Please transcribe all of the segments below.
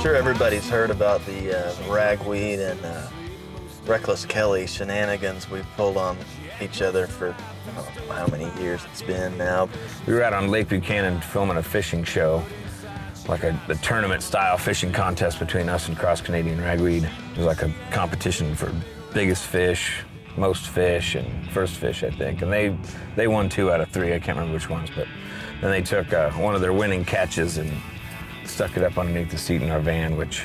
Sure, everybody's heard about the Ragweed and Reckless Kelly shenanigans we've pulled on each other for I don't know how many years it's been now. We were out on Lake Buchanan filming a fishing show, like a tournament-style fishing contest between us and Cross Canadian Ragweed. It was like a competition for biggest fish, most fish, and first fish, I think. And they won 2 out of 3. I can't remember which ones, but then they took one of their winning catches and stuck it up underneath the seat in our van, which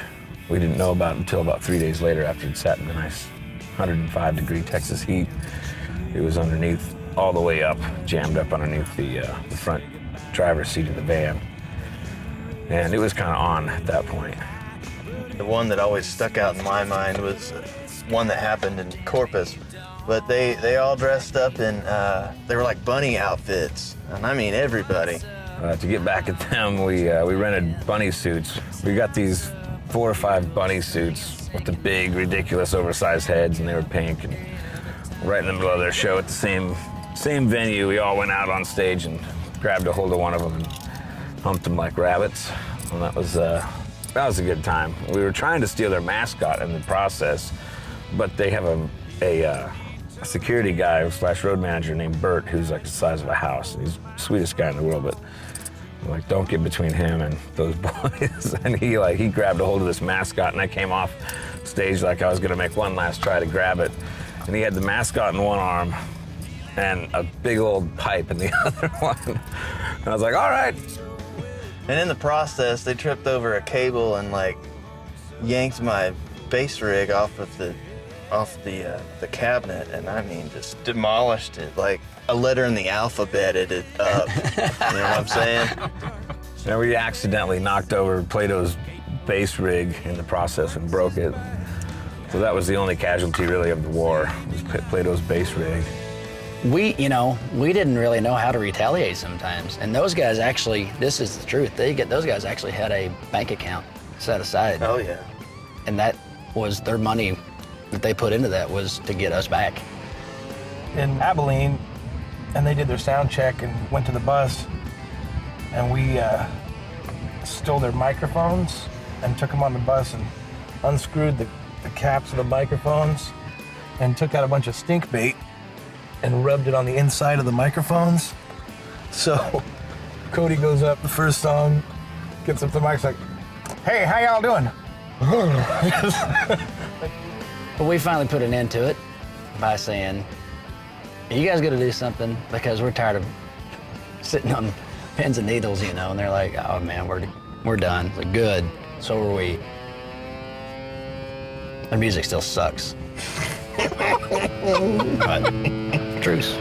we didn't know about until about 3 days later after it sat in the nice 105-degree Texas heat. It was underneath, all the way up, jammed up underneath the front driver's seat of the van. And it was kind of on at that point. The one that always stuck out in my mind was one that happened in Corpus. But they all dressed up in, they were like bunny outfits. And I mean everybody. To get back at them, we rented bunny suits. We got these 4 or 5 bunny suits with the big, ridiculous, oversized heads, and they were pink. And right in the middle of their show at the same venue, we all went out on stage and grabbed a hold of one of them and humped them like rabbits. And that was a good time. We were trying to steal their mascot in the process, but they have a security guy / road manager named Bert, who's like the size of a house. He's the sweetest guy in the world, but like, don't get between him and those boys. And he grabbed a hold of this mascot, and I came off stage like I was gonna make one last try to grab it. And he had the mascot in one arm and a big old pipe in the other one. And I was like, all right. And in the process, they tripped over a cable and like yanked my bass rig off the cabinet, and I mean just demolished it like a letter in the alphabet it up. You know what I'm saying? And we accidentally knocked over Plato's bass rig in the process and broke it. So that was the only casualty really of the war, was Plato's bass rig. We didn't really know how to retaliate sometimes. And those guys actually, this is the truth, those guys actually had a bank account set aside. Oh yeah. And that was their money that they put into that was to get us back. In Abilene, and they did their sound check and went to the bus, and we stole their microphones and took them on the bus and unscrewed the caps of the microphones and took out a bunch of stink bait and rubbed it on the inside of the microphones. So Cody goes up the first song, gets up to the mic, like, hey, how y'all doing? But we finally put an end to it by saying, you guys got to do something because we're tired of sitting on pins and needles, And they're like, oh man, we're done. It's like, good, so are we. Their music still sucks. But truce.